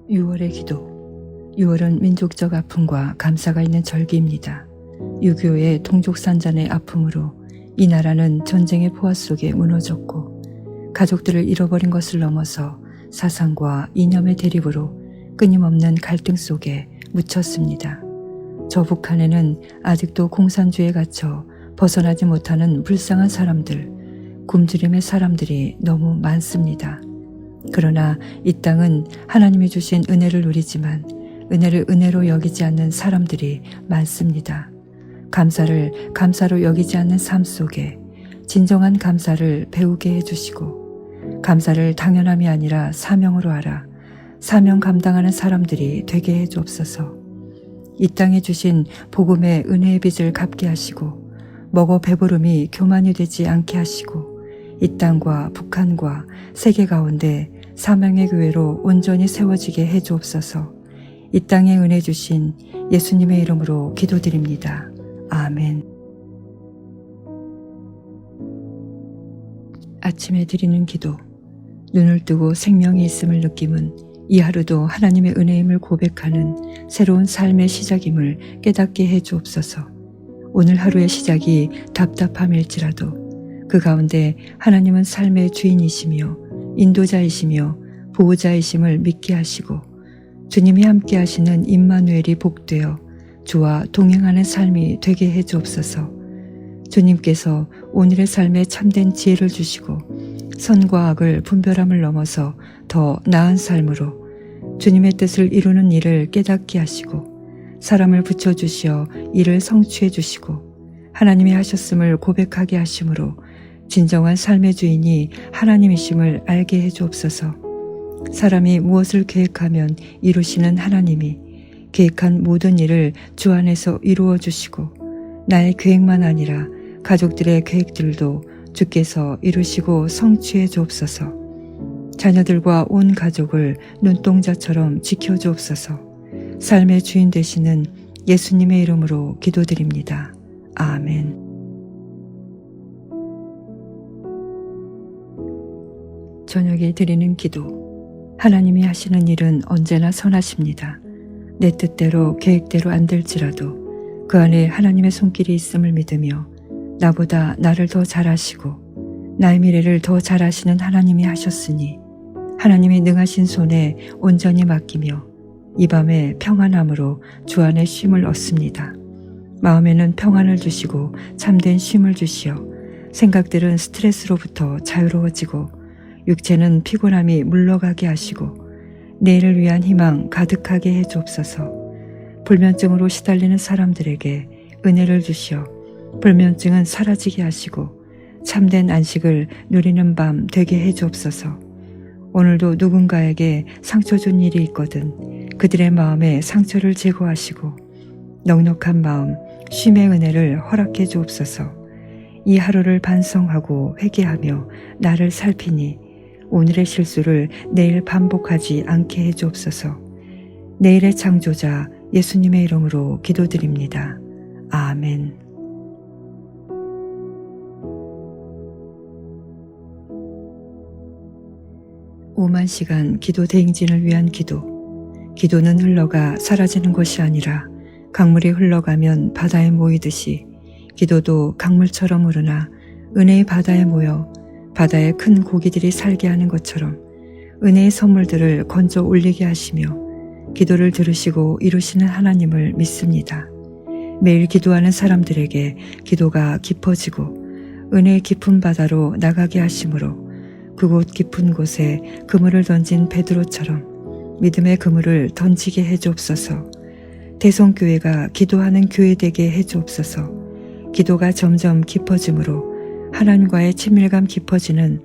6월의 기도. 6월은 민족적 아픔과 감사가 있는 절기입니다. 6.25의 동족산잔의 아픔으로 이 나라는 전쟁의 포화 속에 무너졌고 가족들을 잃어버린 것을 넘어서 사상과 이념의 대립으로 끊임없는 갈등 속에 묻혔습니다. 저 북한에는 아직도 공산주의에 갇혀 벗어나지 못하는 불쌍한 사람들, 굶주림의 사람들이 너무 많습니다. 그러나 이 땅은 하나님이 주신 은혜를 누리지만 은혜를 은혜로 여기지 않는 사람들이 많습니다. 감사를 감사로 여기지 않는 삶 속에 진정한 감사를 배우게 해주시고 감사를 당연함이 아니라 사명으로 알아 사명 감당하는 사람들이 되게 해주옵소서. 이 땅에 주신 복음의 은혜의 빚을 갚게 하시고 먹어 배부름이 교만이 되지 않게 하시고 이 땅과 북한과 세계 가운데 사명의 교회로 온전히 세워지게 해주옵소서. 이 땅에 은혜 주신 예수님의 이름으로 기도드립니다. 아멘. 아침에 드리는 기도. 눈을 뜨고 생명이 있음을 느낌은 이 하루도 하나님의 은혜임을 고백하는 새로운 삶의 시작임을 깨닫게 해주옵소서. 오늘 하루의 시작이 답답함일지라도 그 가운데 하나님은 삶의 주인이시며 인도자이시며 보호자이심을 믿게 하시고 주님이 함께 하시는 임마누엘이 복되어 주와 동행하는 삶이 되게 해주옵소서. 주님께서 오늘의 삶에 참된 지혜를 주시고 선과 악을 분별함을 넘어서 더 나은 삶으로 주님의 뜻을 이루는 일을 깨닫게 하시고 사람을 붙여주시어 이를 성취해 주시고 하나님이 하셨음을 고백하게 하심으로 진정한 삶의 주인이 하나님이심을 알게 해주옵소서. 사람이 무엇을 계획하면 이루시는 하나님이 계획한 모든 일을 주 안에서 이루어 주시고 나의 계획만 아니라 가족들의 계획들도 주께서 이루시고 성취해 주옵소서. 자녀들과 온 가족을 눈동자처럼 지켜 주옵소서. 삶의 주인 되시는 예수님의 이름으로 기도드립니다. 아멘. 저녁에 드리는 기도. 하나님이 하시는 일은 언제나 선하십니다. 내 뜻대로 계획대로 안 될지라도 그 안에 하나님의 손길이 있음을 믿으며 나보다 나를 더 잘하시고 나의 미래를 더 잘하시는 하나님이 하셨으니 하나님이 능하신 손에 온전히 맡기며 이 밤에 평안함으로 주 안에 쉼을 얻습니다. 마음에는 평안을 주시고 참된 쉼을 주시어 생각들은 스트레스로부터 자유로워지고 육체는 피곤함이 물러가게 하시고 내일을 위한 희망 가득하게 해주옵소서. 불면증으로 시달리는 사람들에게 은혜를 주시어 불면증은 사라지게 하시고 참된 안식을 누리는 밤 되게 해주옵소서. 오늘도 누군가에게 상처 준 일이 있거든 그들의 마음에 상처를 제거하시고 넉넉한 마음, 쉼의 은혜를 허락해 주옵소서. 이 하루를 반성하고 회개하며 나를 살피니 오늘의 실수를 내일 반복하지 않게 해주옵소서. 내일의 창조자 예수님의 이름으로 기도드립니다. 아멘. 오만 시간 기도 대행진을 위한 기도. 기도는 흘러가 사라지는 것이 아니라 강물이 흘러가면 바다에 모이듯이 기도도 강물처럼 흐르나 은혜의 바다에 모여 바다에 큰 고기들이 살게 하는 것처럼 은혜의 선물들을 건져 올리게 하시며 기도를 들으시고 이루시는 하나님을 믿습니다. 매일 기도하는 사람들에게 기도가 깊어지고 은혜의 깊은 바다로 나가게 하심으로 그곳 깊은 곳에 그물을 던진 베드로처럼 믿음의 그물을 던지게 해주옵소서. 대성교회가 기도하는 교회 되게 해주옵소서. 기도가 점점 깊어지므로 하나님과의 친밀감 깊어지는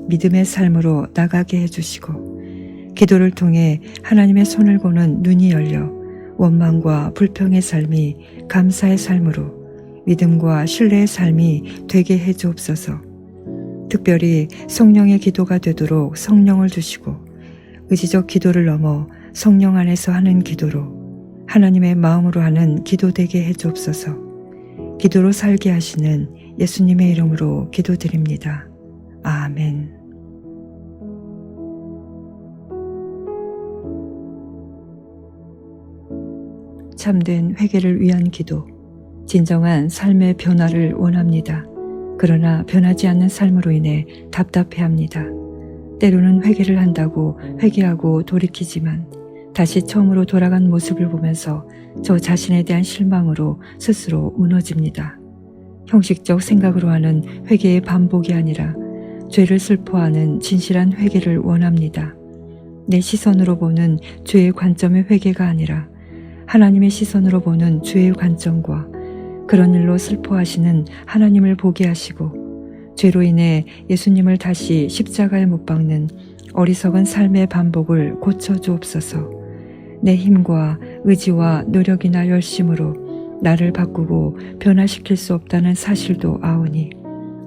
믿음의 삶으로 나가게 해주시고 기도를 통해 하나님의 손을 보는 눈이 열려 원망과 불평의 삶이 감사의 삶으로 믿음과 신뢰의 삶이 되게 해주옵소서. 특별히 성령의 기도가 되도록 성령을 주시고 의지적 기도를 넘어 성령 안에서 하는 기도로 하나님의 마음으로 하는 기도 되게 해주옵소서. 기도로 살게 하시는 예수님의 이름으로 기도드립니다. 아멘. 참된 회개를 위한 기도, 진정한 삶의 변화를 원합니다. 그러나 변하지 않는 삶으로 인해 답답해합니다. 때로는 회개를 한다고 회개하고 돌이키지만 다시 처음으로 돌아간 모습을 보면서 저 자신에 대한 실망으로 스스로 무너집니다. 형식적 생각으로 하는 회개의 반복이 아니라 죄를 슬퍼하는 진실한 회개를 원합니다. 내 시선으로 보는 죄의 관점의 회개가 아니라 하나님의 시선으로 보는 죄의 관점과 그런 일로 슬퍼하시는 하나님을 보게 하시고 죄로 인해 예수님을 다시 십자가에 못 박는 어리석은 삶의 반복을 고쳐주옵소서. 내 힘과 의지와 노력이나 열심으로 나를 바꾸고 변화시킬 수 없다는 사실도 아오니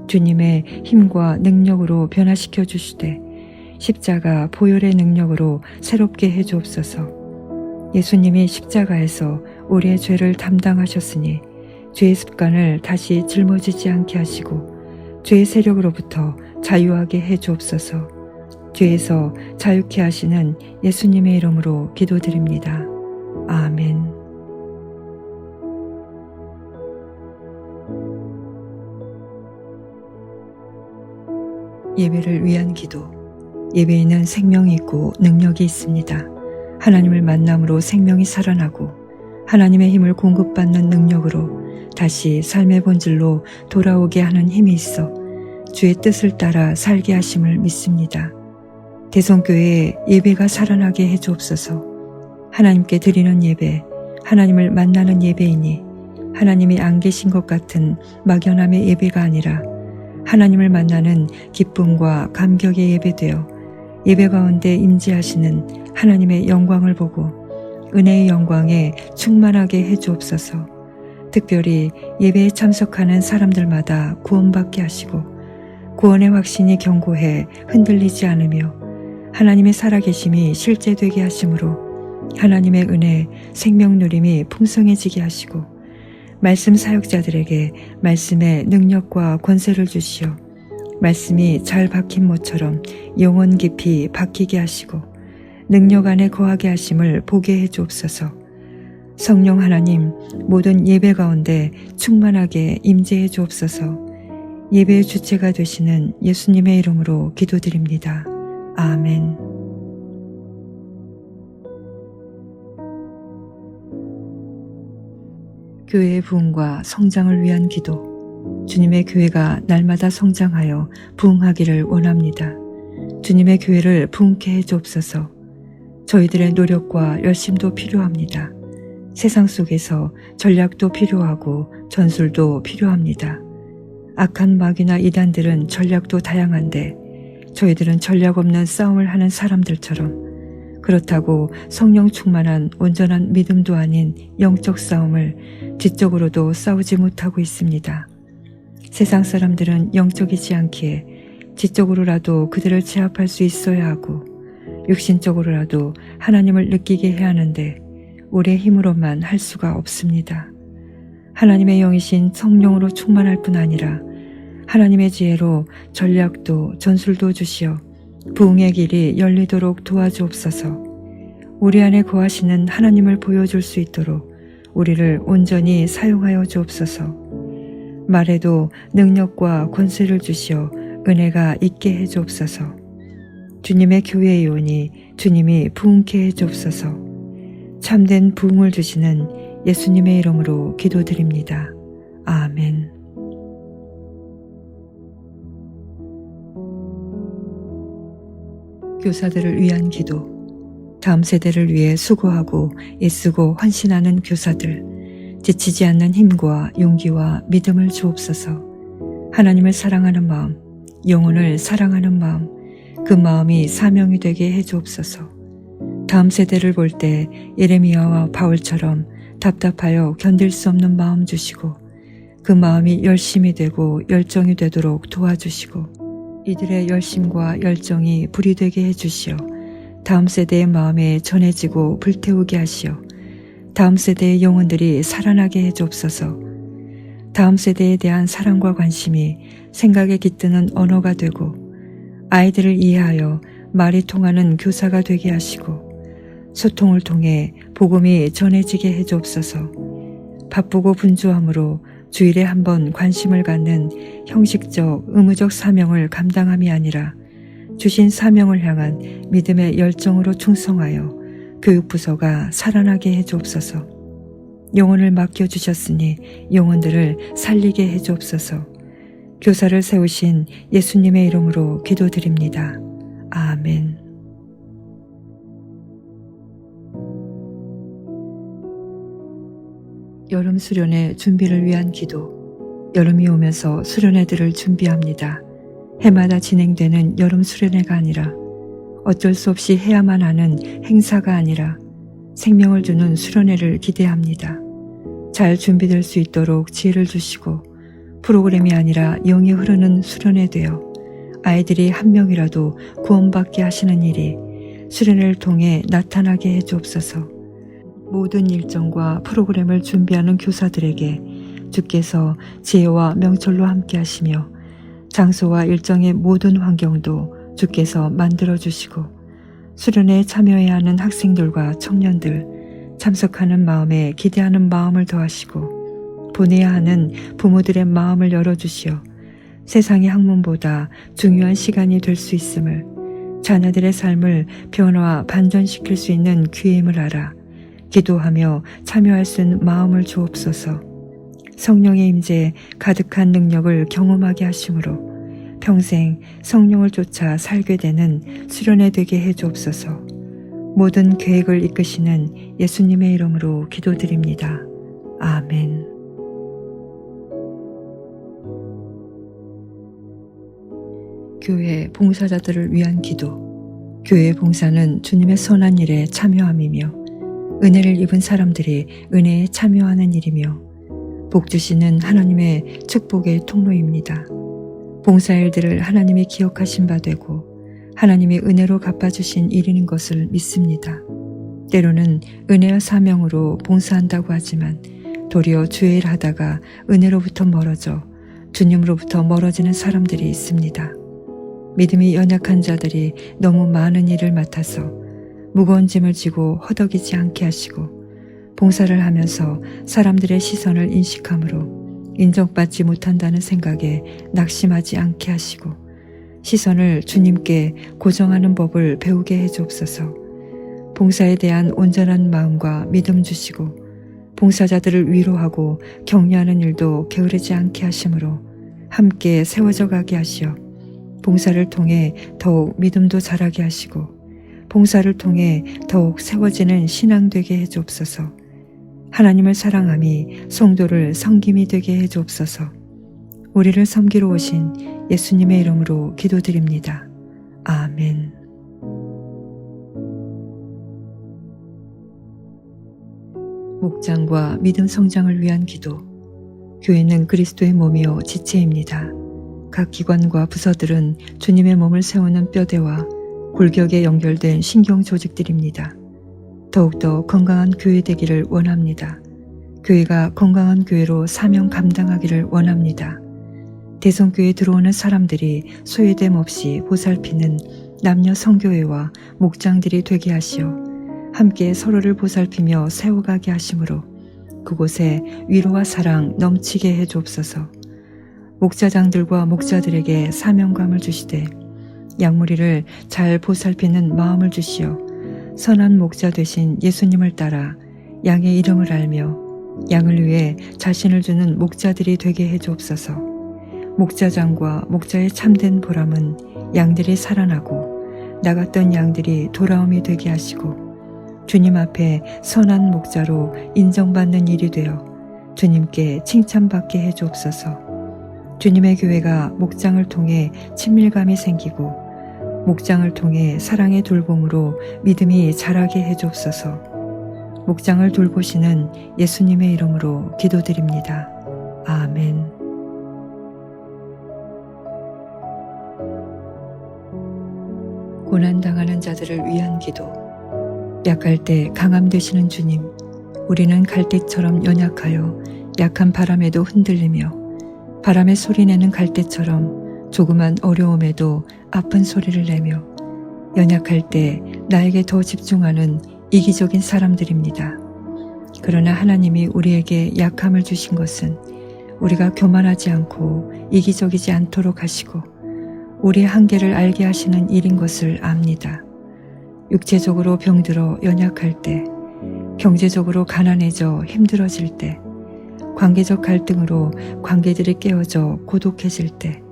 주님의 힘과 능력으로 변화시켜 주시되 십자가 보혈의 능력으로 새롭게 해주옵소서. 예수님이 십자가에서 우리의 죄를 담당하셨으니 죄의 습관을 다시 짊어지지 않게 하시고 죄의 세력으로부터 자유하게 해주옵소서. 죄에서 자유케 하시는 예수님의 이름으로 기도드립니다. 아멘. 예배를 위한 기도. 예배에는 생명이 있고 능력이 있습니다. 하나님을 만남으로 생명이 살아나고 하나님의 힘을 공급받는 능력으로 다시 삶의 본질로 돌아오게 하는 힘이 있어 주의 뜻을 따라 살게 하심을 믿습니다. 대성교회에 예배가 살아나게 해주옵소서. 하나님께 드리는 예배, 하나님을 만나는 예배이니 하나님이 안 계신 것 같은 막연함의 예배가 아니라 하나님을 만나는 기쁨과 감격의 예배되어 예배 가운데 임재하시는 하나님의 영광을 보고 은혜의 영광에 충만하게 해주옵소서. 특별히 예배에 참석하는 사람들마다 구원받게 하시고 구원의 확신이 견고해 흔들리지 않으며 하나님의 살아계심이 실제되게 하심으로 하나님의 은혜, 생명 누림이 풍성해지게 하시고 말씀 사역자들에게 말씀의 능력과 권세를 주시어 말씀이 잘 박힌 모처럼 영혼 깊이 박히게 하시고 능력 안에 거하게 하심을 보게 해주옵소서. 성령 하나님, 모든 예배 가운데 충만하게 임재해 주옵소서. 예배의 주체가 되시는 예수님의 이름으로 기도드립니다. 아멘. 교회의 부흥과 성장을 위한 기도. 주님의 교회가 날마다 성장하여 부흥하기를 원합니다. 주님의 교회를 부흥케 해 주옵소서. 저희들의 노력과 열심도 필요합니다. 세상 속에서 전략도 필요하고 전술도 필요합니다. 악한 마귀나 이단들은 전략도 다양한데 저희들은 전략 없는 싸움을 하는 사람들처럼 그렇다고 성령 충만한 온전한 믿음도 아닌 영적 싸움을 지적으로도 싸우지 못하고 있습니다. 세상 사람들은 영적이지 않기에 지적으로라도 그들을 제압할 수 있어야 하고 육신적으로라도 하나님을 느끼게 해야 하는데 우리의 힘으로만 할 수가 없습니다. 하나님의 영이신 성령으로 충만할 뿐 아니라 하나님의 지혜로 전략도 전술도 주시어 부흥의 길이 열리도록 도와주옵소서. 우리 안에 거하시는 하나님을 보여줄 수 있도록 우리를 온전히 사용하여 주옵소서. 말에도 능력과 권세를 주시어 은혜가 있게 해 주옵소서. 주님의 교회에 오니 주님이 부흥케 해 주옵소서. 참된 부흥을 주시는 예수님의 이름으로 기도드립니다. 아멘. 교사들을 위한 기도. 다음 세대를 위해 수고하고 애쓰고 헌신하는 교사들, 지치지 않는 힘과 용기와 믿음을 주옵소서. 하나님을 사랑하는 마음, 영혼을 사랑하는 마음, 그 마음이 사명이 되게 해 주옵소서. 다음 세대를 볼 때 예레미야와 바울처럼 답답하여 견딜 수 없는 마음 주시고 그 마음이 열심이 되고 열정이 되도록 도와주시고 이들의 열심과 열정이 불이 되게 해주시어 다음 세대의 마음에 전해지고 불태우게 하시어 다음 세대의 영혼들이 살아나게 해주옵소서. 다음 세대에 대한 사랑과 관심이 생각에 깃드는 언어가 되고 아이들을 이해하여 말이 통하는 교사가 되게 하시고 소통을 통해 복음이 전해지게 해주옵소서. 바쁘고 분주함으로 주일에 한 번 관심을 갖는 형식적 의무적 사명을 감당함이 아니라 주신 사명을 향한 믿음의 열정으로 충성하여 교육부서가 살아나게 해주옵소서. 영혼을 맡겨주셨으니 영혼들을 살리게 해주옵소서. 교사를 세우신 예수님의 이름으로 기도드립니다. 아멘. 여름 수련회 준비를 위한 기도. 여름이 오면서 수련회들을 준비합니다. 해마다 진행되는 여름 수련회가 아니라 어쩔 수 없이 해야만 하는 행사가 아니라 생명을 주는 수련회를 기대합니다. 잘 준비될 수 있도록 지혜를 주시고 프로그램이 아니라 영이 흐르는 수련회 되어 아이들이 한 명이라도 구원받게 하시는 일이 수련회를 통해 나타나게 해주옵소서. 모든 일정과 프로그램을 준비하는 교사들에게 주께서 지혜와 명철로 함께 하시며 장소와 일정의 모든 환경도 주께서 만들어 주시고 수련회에 참여해야 하는 학생들과 청년들, 참석하는 마음에 기대하는 마음을 더하시고 보내야 하는 부모들의 마음을 열어주시어 세상의 학문보다 중요한 시간이 될 수 있음을, 자녀들의 삶을 변화 반전시킬 수 있는 기회임을 알아 기도하며 참여할 수 있는 마음을 주옵소서. 성령의 임재에 가득한 능력을 경험하게 하심으로 평생 성령을 쫓아 살게 되는 수련회 되게 해주옵소서. 모든 계획을 이끄시는 예수님의 이름으로 기도드립니다. 아멘. 교회 봉사자들을 위한 기도. 교회 봉사는 주님의 선한 일에 참여함이며 은혜를 입은 사람들이 은혜에 참여하는 일이며 복 주시는 하나님의 축복의 통로입니다. 봉사일들을 하나님이 기억하신 바 되고 하나님이 은혜로 갚아주신 일인 것을 믿습니다. 때로는 은혜와 사명으로 봉사한다고 하지만 도리어 주의 일 하다가 은혜로부터 멀어져 주님으로부터 멀어지는 사람들이 있습니다. 믿음이 연약한 자들이 너무 많은 일을 맡아서 무거운 짐을 지고 허덕이지 않게 하시고 봉사를 하면서 사람들의 시선을 인식함으로 인정받지 못한다는 생각에 낙심하지 않게 하시고 시선을 주님께 고정하는 법을 배우게 해주옵소서. 봉사에 대한 온전한 마음과 믿음 주시고 봉사자들을 위로하고 격려하는 일도 게으르지 않게 하심으로 함께 세워져 가게 하시어 봉사를 통해 더욱 믿음도 자라게 하시고 봉사를 통해 더욱 세워지는 신앙 되게 해주옵소서. 하나님을 사랑함이 성도를 섬김이 되게 해주옵소서. 우리를 섬기러 오신 예수님의 이름으로 기도드립니다. 아멘. 목장과 믿음 성장을 위한 기도. 교회는 그리스도의 몸이요 지체입니다. 각 기관과 부서들은 주님의 몸을 세우는 뼈대와 골격에 연결된 신경 조직들입니다. 더욱더 건강한 교회 되기를 원합니다. 교회가 건강한 교회로 사명 감당하기를 원합니다. 대성교회에 들어오는 사람들이 소외됨 없이 보살피는 남녀 성교회와 목장들이 되게 하시어 함께 서로를 보살피며 세워가게 하심으로 그곳에 위로와 사랑 넘치게 해주옵소서. 목자장들과 목자들에게 사명감을 주시되 양무리를 잘 보살피는 마음을 주시어 선한 목자 되신 예수님을 따라 양의 이름을 알며 양을 위해 자신을 주는 목자들이 되게 해주옵소서. 목자장과 목자의 참된 보람은 양들이 살아나고 나갔던 양들이 돌아옴이 되게 하시고 주님 앞에 선한 목자로 인정받는 일이 되어 주님께 칭찬받게 해주옵소서. 주님의 교회가 목장을 통해 친밀감이 생기고 목장을 통해 사랑의 돌봄으로 믿음이 자라게 해주옵소서. 목장을 돌보시는 예수님의 이름으로 기도드립니다. 아멘. 고난당하는 자들을 위한 기도. 약할 때 강함 되시는 주님, 우리는 갈대처럼 연약하여 약한 바람에도 흔들리며 바람에 소리내는 갈대처럼 조그만 어려움에도 아픈 소리를 내며 연약할 때 나에게 더 집중하는 이기적인 사람들입니다. 그러나 하나님이 우리에게 약함을 주신 것은 우리가 교만하지 않고 이기적이지 않도록 하시고 우리의 한계를 알게 하시는 일인 것을 압니다. 육체적으로 병들어 연약할 때, 경제적으로 가난해져 힘들어질 때, 관계적 갈등으로 관계들이 깨어져 고독해질 때,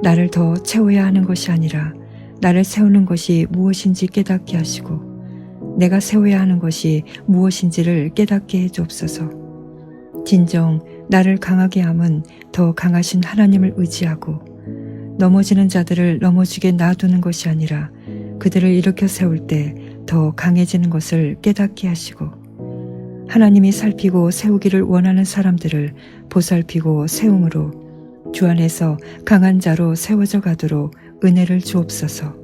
나를 더 채워야 하는 것이 아니라 나를 세우는 것이 무엇인지 깨닫게 하시고 내가 세워야 하는 것이 무엇인지를 깨닫게 해 주옵소서. 진정 나를 강하게 함은 더 강하신 하나님을 의지하고 넘어지는 자들을 넘어지게 놔두는 것이 아니라 그들을 일으켜 세울 때 더 강해지는 것을 깨닫게 하시고 하나님이 살피고 세우기를 원하는 사람들을 보살피고 세움으로 주 안에서 강한 자로 세워져 가도록 은혜를 주옵소서.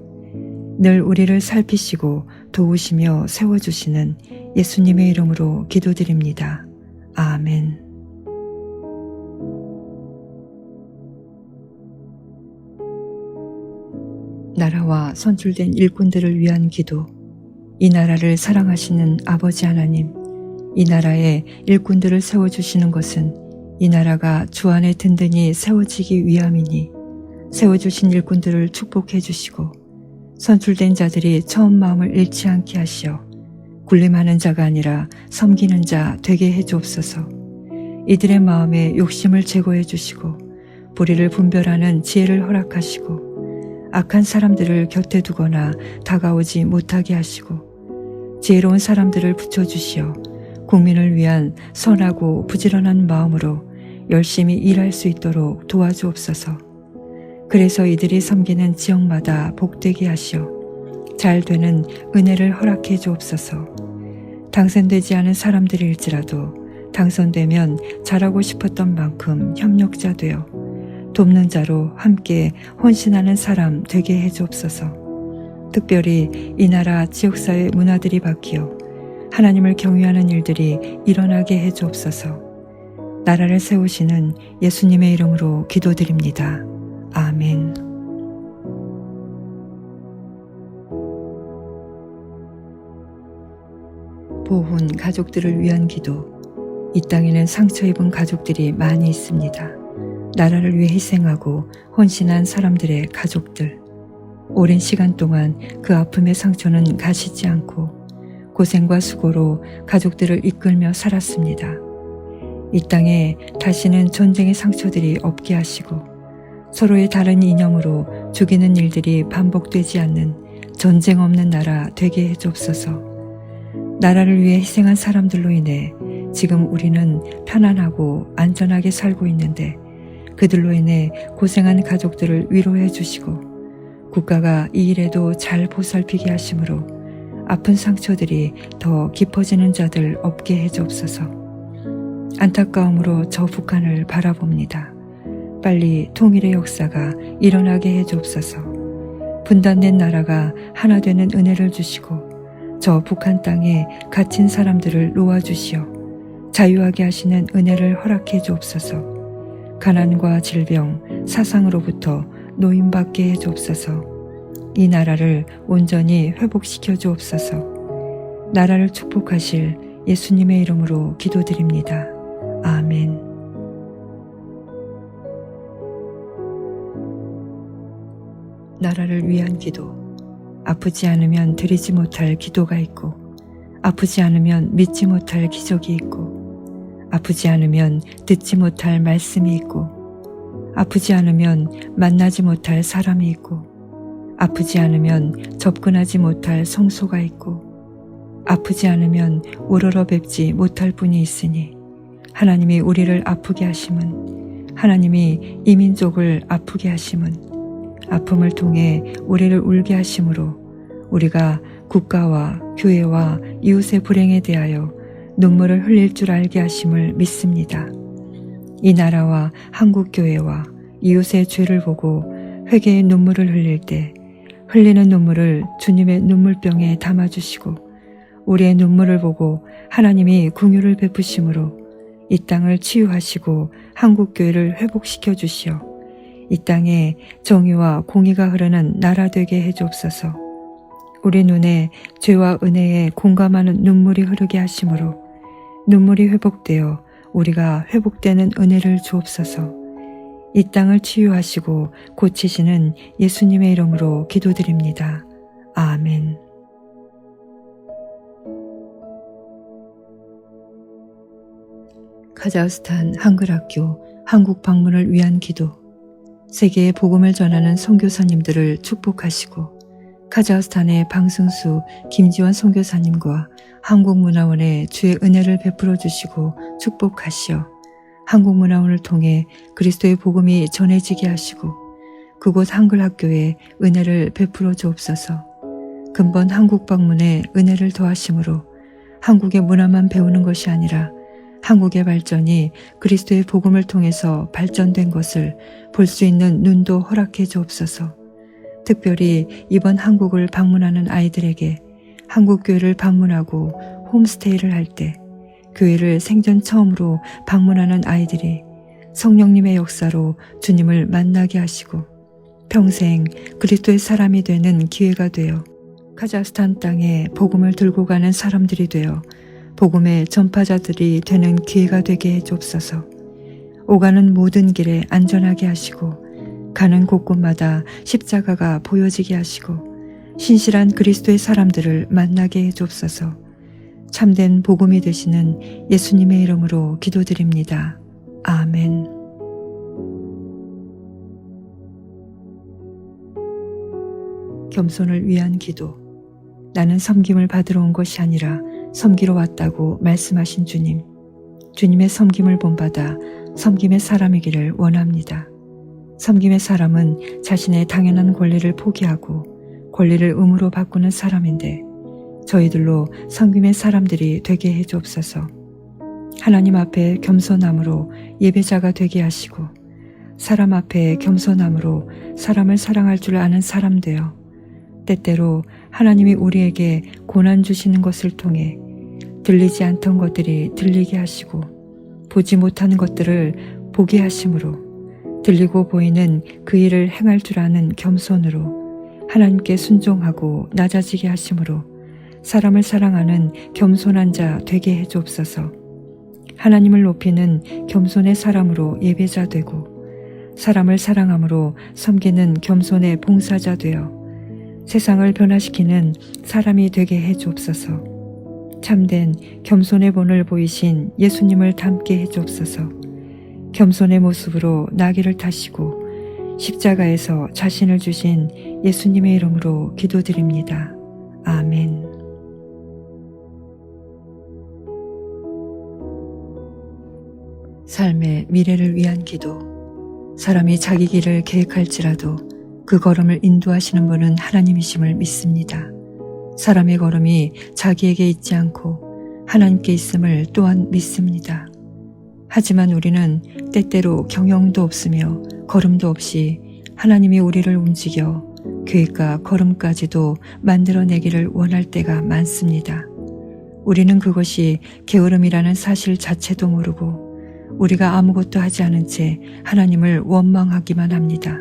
늘 우리를 살피시고 도우시며 세워주시는 예수님의 이름으로 기도드립니다. 아멘. 나라와 선출된 일꾼들을 위한 기도. 이 나라를 사랑하시는 아버지 하나님, 이 나라에 일꾼들을 세워주시는 것은 이 나라가 주 안에 든든히 세워지기 위함이니 세워주신 일꾼들을 축복해 주시고 선출된 자들이 처음 마음을 잃지 않게 하시어 군림하는 자가 아니라 섬기는 자 되게 해 주옵소서. 이들의 마음에 욕심을 제거해 주시고 불의를 분별하는 지혜를 허락하시고 악한 사람들을 곁에 두거나 다가오지 못하게 하시고 지혜로운 사람들을 붙여주시어 국민을 위한 선하고 부지런한 마음으로 열심히 일할 수 있도록 도와주옵소서. 그래서 이들이 섬기는 지역마다 복되게 하시어 잘 되는 은혜를 허락해 주옵소서. 당선되지 않은 사람들일지라도 당선되면 잘하고 싶었던 만큼 협력자 되어 돕는 자로 함께 헌신하는 사람 되게 해 주옵소서. 특별히 이 나라 지역사회 문화들이 바뀌어 하나님을 경외하는 일들이 일어나게 해 주옵소서. 나라를 세우시는 예수님의 이름으로 기도드립니다. 아멘. 보훈 가족들을 위한 기도. 이 땅에는 상처 입은 가족들이 많이 있습니다. 나라를 위해 희생하고 헌신한 사람들의 가족들. 오랜 시간 동안 그 아픔의 상처는 가시지 않고 고생과 수고로 가족들을 이끌며 살았습니다. 이 땅에 다시는 전쟁의 상처들이 없게 하시고 서로의 다른 이념으로 죽이는 일들이 반복되지 않는 전쟁 없는 나라 되게 해 주옵소서. 나라를 위해 희생한 사람들로 인해 지금 우리는 편안하고 안전하게 살고 있는데 그들로 인해 고생한 가족들을 위로해 주시고 국가가 이 일에도 잘 보살피게 하심으로 아픈 상처들이 더 깊어지는 자들 없게 해 주옵소서. 안타까움으로 저 북한을 바라봅니다. 빨리 통일의 역사가 일어나게 해 주옵소서. 분단된 나라가 하나 되는 은혜를 주시고 저 북한 땅에 갇힌 사람들을 놓아주시어 자유하게 하시는 은혜를 허락해 주옵소서. 가난과 질병, 사상으로부터 노임받게 해 주옵소서. 이 나라를 온전히 회복시켜 주옵소서. 나라를 축복하실 예수님의 이름으로 기도드립니다. 아멘. 나라를 위한 기도. 아프지 않으면 드리지 못할 기도가 있고 아프지 않으면 믿지 못할 기적이 있고 아프지 않으면 듣지 못할 말씀이 있고 아프지 않으면 만나지 못할 사람이 있고 아프지 않으면 접근하지 못할 성소가 있고 아프지 않으면 우러러 뵙지 못할 분이 있으니 하나님이 우리를 아프게 하심은 하나님이 이 민족을 아프게 하심은 아픔을 통해 우리를 울게 하심으로 우리가 국가와 교회와 이웃의 불행에 대하여 눈물을 흘릴 줄 알게 하심을 믿습니다. 이 나라와 한국교회와 이웃의 죄를 보고 회개의 눈물을 흘릴 때 흘리는 눈물을 주님의 눈물병에 담아주시고 우리의 눈물을 보고 하나님이 긍휼을 베푸심으로 이 땅을 치유하시고 한국교회를 회복시켜 주시어 이 땅에 정의와 공의가 흐르는 나라 되게 해 주옵소서. 우리 눈에 죄와 은혜에 공감하는 눈물이 흐르게 하심으로 눈물이 회복되어 우리가 회복되는 은혜를 주옵소서. 이 땅을 치유하시고 고치시는 예수님의 이름으로 기도드립니다. 아멘. 카자흐스탄 한글학교 한국 방문을 위한 기도. 세계에 복음을 전하는 선교사님들을 축복하시고 카자흐스탄의 방승수 김지원 선교사님과 한국문화원에 주의 은혜를 베풀어 주시고 축복하시어 한국문화원을 통해 그리스도의 복음이 전해지게 하시고 그곳 한글학교에 은혜를 베풀어 주옵소서. 근본 한국 방문에 은혜를 더하심으로 한국의 문화만 배우는 것이 아니라 한국의 발전이 그리스도의 복음을 통해서 발전된 것을 볼 수 있는 눈도 허락해 주옵소서. 특별히 이번 한국을 방문하는 아이들에게 한국 교회를 방문하고 홈스테이를 할 때 교회를 생전 처음으로 방문하는 아이들이 성령님의 역사로 주님을 만나게 하시고 평생 그리스도의 사람이 되는 기회가 되어 카자흐스탄 땅에 복음을 들고 가는 사람들이 되어 복음의 전파자들이 되는 기회가 되게 해주옵소서. 오가는 모든 길에 안전하게 하시고 가는 곳곳마다 십자가가 보여지게 하시고 신실한 그리스도의 사람들을 만나게 해주옵소서. 참된 복음이 되시는 예수님의 이름으로 기도드립니다. 아멘. 겸손을 위한 기도. 나는 섬김을 받으러 온 것이 아니라 섬기러 왔다고 말씀하신 주님. 주님의 섬김을 본받아 섬김의 사람이기를 원합니다. 섬김의 사람은 자신의 당연한 권리를 포기하고 권리를 의무로 바꾸는 사람인데 저희들로 섬김의 사람들이 되게 해주옵소서. 하나님 앞에 겸손함으로 예배자가 되게 하시고 사람 앞에 겸손함으로 사람을 사랑할 줄 아는 사람 되어 때때로 하나님이 우리에게 고난 주시는 것을 통해 들리지 않던 것들이 들리게 하시고 보지 못하는 것들을 보게 하심으로 들리고 보이는 그 일을 행할 줄 아는 겸손으로 하나님께 순종하고 낮아지게 하심으로 사람을 사랑하는 겸손한 자 되게 해주옵소서. 하나님을 높이는 겸손의 사람으로 예배자 되고 사람을 사랑함으로 섬기는 겸손의 봉사자 되어 세상을 변화시키는 사람이 되게 해주옵소서. 참된 겸손의 본을 보이신 예수님을 닮게 해주옵소서. 겸손의 모습으로 나귀를 타시고 십자가에서 자신을 주신 예수님의 이름으로 기도드립니다. 아멘. 삶의 미래를 위한 기도. 사람이 자기 길을 계획할지라도 그 걸음을 인도하시는 분은 하나님이심을 믿습니다. 사람의 걸음이 자기에게 있지 않고 하나님께 있음을 또한 믿습니다. 하지만 우리는 때때로 경영도 없으며 걸음도 없이 하나님이 우리를 움직여 계획과 걸음까지도 만들어내기를 원할 때가 많습니다. 우리는 그것이 게으름이라는 사실 자체도 모르고 우리가 아무것도 하지 않은 채 하나님을 원망하기만 합니다.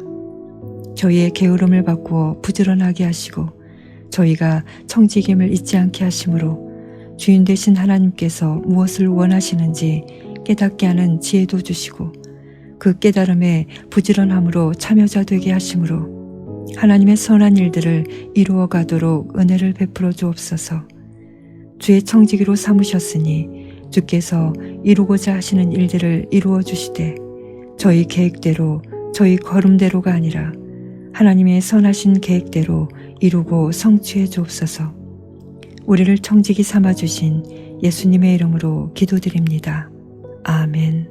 저희의 게으름을 바꾸어 부지런하게 하시고 저희가 청지김을 잊지 않게 하심으로 주인 되신 하나님께서 무엇을 원하시는지 깨닫게 하는 지혜도 주시고 그 깨달음에 부지런함으로 참여자 되게 하심으로 하나님의 선한 일들을 이루어 가도록 은혜를 베풀어 주옵소서. 주의 청지기로 삼으셨으니 주께서 이루고자 하시는 일들을 이루어 주시되 저희 계획대로 저희 걸음대로가 아니라 하나님의 선하신 계획대로 이루고 성취해 주옵소서. 우리를 청지기 삼아주신 예수님의 이름으로 기도드립니다. 아멘.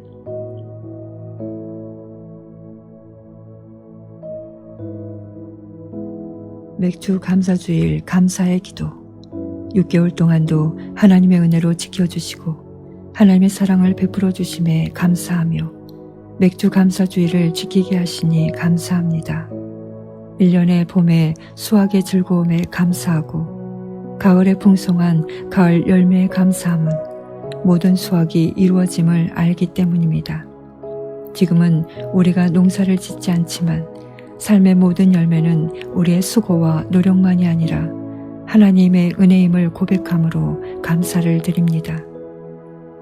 맥주 감사주일 감사의 기도. 6개월 동안도 하나님의 은혜로 지켜주시고 하나님의 사랑을 베풀어 주심에 감사하며 맥주 감사주일을 지키게 하시니 감사합니다. 1년의 봄에 수확의 즐거움에 감사하고 가을에 풍성한 가을 열매에 감사함은 모든 수확이 이루어짐을 알기 때문입니다. 지금은 우리가 농사를 짓지 않지만 삶의 모든 열매는 우리의 수고와 노력만이 아니라 하나님의 은혜임을 고백함으로 감사를 드립니다.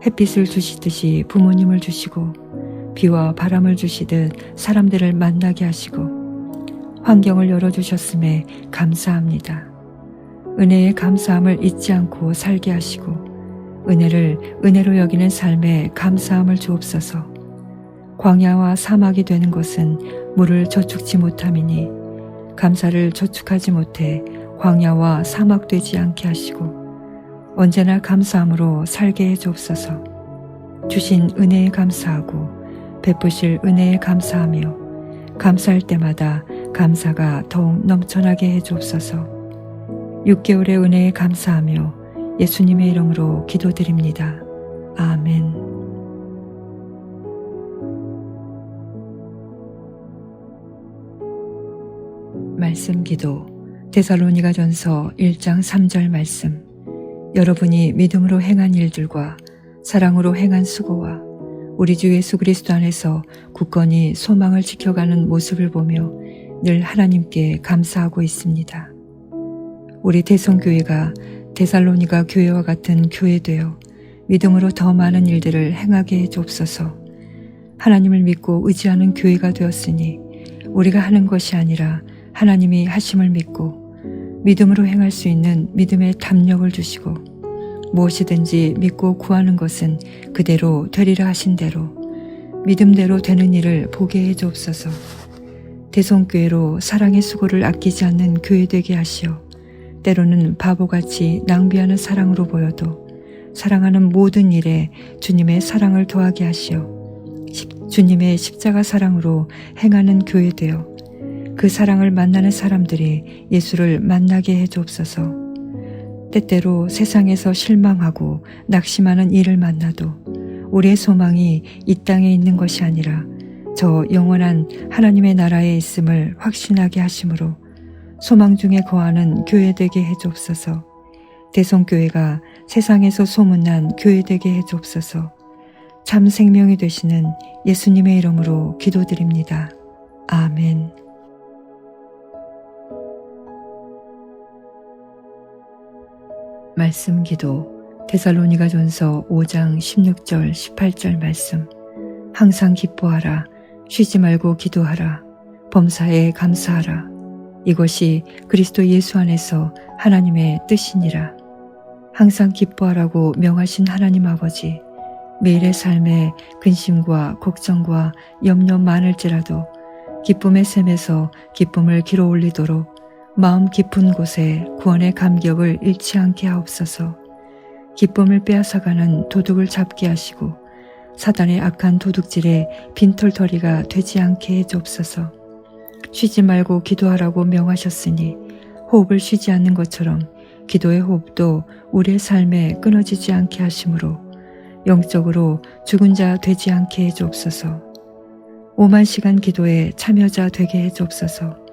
햇빛을 주시듯이 부모님을 주시고 비와 바람을 주시듯 사람들을 만나게 하시고 환경을 열어주셨음에 감사합니다. 은혜의 감사함을 잊지 않고 살게 하시고 은혜를 은혜로 여기는 삶에 감사함을 주옵소서. 광야와 사막이 되는 것은 물을 저축지 못함이니 감사를 저축하지 못해 광야와 사막 되지 않게 하시고 언제나 감사함으로 살게 해 주옵소서. 주신 은혜에 감사하고 베푸실 은혜에 감사하며 감사할 때마다 감사가 더욱 넘쳐나게 해 주옵소서. 6개월의 은혜에 감사하며 예수님의 이름으로 기도드립니다. 아멘. 말씀 기도 데살로니가전서 1장 3절 말씀. 여러분이 믿음으로 행한 일들과 사랑으로 행한 수고와 우리 주 예수 그리스도 안에서 굳건히 소망을 지켜가는 모습을 보며 늘 하나님께 감사하고 있습니다. 우리 대성교회가 데살로니가 교회와 같은 교회 되어 믿음으로 더 많은 일들을 행하게 해 주옵소서. 하나님을 믿고 의지하는 교회가 되었으니 우리가 하는 것이 아니라 하나님이 하심을 믿고 믿음으로 행할 수 있는 믿음의 담력을 주시고 무엇이든지 믿고 구하는 것은 그대로 되리라 하신 대로 믿음대로 되는 일을 보게 해 주옵소서. 대성교회로 사랑의 수고를 아끼지 않는 교회 되게 하시어 때로는 바보같이 낭비하는 사랑으로 보여도 사랑하는 모든 일에 주님의 사랑을 더하게 하시어 주님의 십자가 사랑으로 행하는 교회 되어 그 사랑을 만나는 사람들이 예수를 만나게 해 주옵소서. 때때로 세상에서 실망하고 낙심하는 일을 만나도 우리의 소망이 이 땅에 있는 것이 아니라 저 영원한 하나님의 나라에 있음을 확신하게 하심으로 소망 중에 거하는 교회 되게 해 주옵소서. 대성교회가 세상에서 소문난 교회 되게 해 주옵소서. 참 생명이 되시는 예수님의 이름으로 기도드립니다. 아멘. 말씀 기도 데살로니가전서 5장 16절 18절 말씀. 항상 기뻐하라. 쉬지 말고 기도하라. 범사에 감사하라. 이것이 그리스도 예수 안에서 하나님의 뜻이니라. 항상 기뻐하라고 명하신 하나님 아버지, 매일의 삶에 근심과 걱정과 염려 많을지라도 기쁨의 샘에서 기쁨을 길어 올리도록 마음 깊은 곳에 구원의 감격을 잃지 않게 하옵소서. 기쁨을 빼앗아가는 도둑을 잡게 하시고 사단의 악한 도둑질에 빈털터리가 되지 않게 해 주옵소서. 쉬지 말고 기도하라고 명하셨으니 호흡을 쉬지 않는 것처럼 기도의 호흡도 우리의 삶에 끊어지지 않게 하심으로 영적으로 죽은 자 되지 않게 해 주옵소서. 5만 시간 기도에 참여자 되게 해 주옵소서.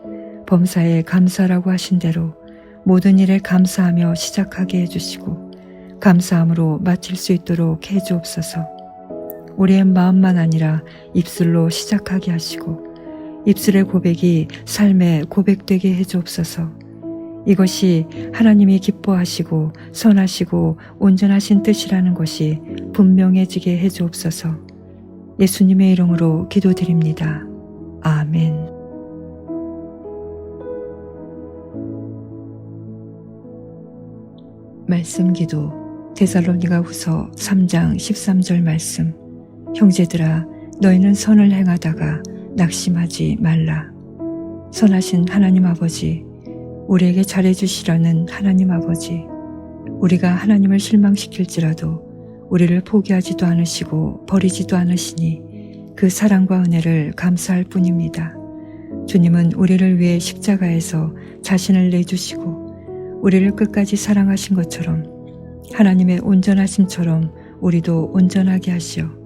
범사에 감사라고 하신 대로 모든 일에 감사하며 시작하게 해주시고 감사함으로 마칠 수 있도록 해 주옵소서. 우리의 마음만 아니라 입술로 시작하게 하시고 입술의 고백이 삶의 고백되게 해 주옵소서. 이것이 하나님이 기뻐하시고 선하시고 온전하신 뜻이라는 것이 분명해지게 해 주옵소서. 예수님의 이름으로 기도드립니다. 아멘. 말씀 기도 데살로니가후서 3장 13절 말씀. 형제들아 너희는 선을 행하다가 낙심하지 말라. 선하신 하나님 아버지, 우리에게 잘해주시라는 하나님 아버지, 우리가 하나님을 실망시킬지라도 우리를 포기하지도 않으시고 버리지도 않으시니 그 사랑과 은혜를 감사할 뿐입니다. 주님은 우리를 위해 십자가에서 자신을 내주시고 우리를 끝까지 사랑하신 것처럼 하나님의 온전하심처럼 우리도 온전하게 하시어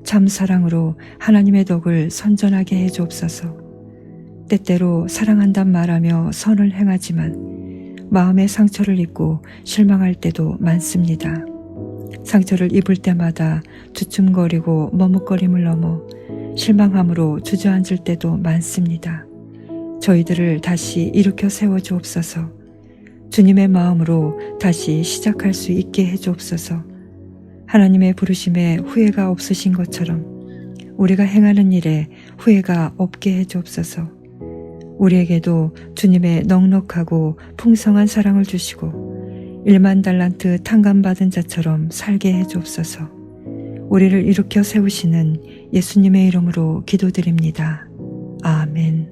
참 사랑으로 하나님의 덕을 선전하게 해 주옵소서. 때때로 사랑한단 말하며 선을 행하지만 마음의 상처를 입고 실망할 때도 많습니다. 상처를 입을 때마다 주춤거리고 머뭇거림을 넘어 실망함으로 주저앉을 때도 많습니다. 저희들을 다시 일으켜 세워 주옵소서. 주님의 마음으로 다시 시작할 수 있게 해주옵소서. 하나님의 부르심에 후회가 없으신 것처럼 우리가 행하는 일에 후회가 없게 해주옵소서. 우리에게도 주님의 넉넉하고 풍성한 사랑을 주시고 1만 달란트 탕감받은 자처럼 살게 해주옵소서. 우리를 일으켜 세우시는 예수님의 이름으로 기도드립니다. 아멘.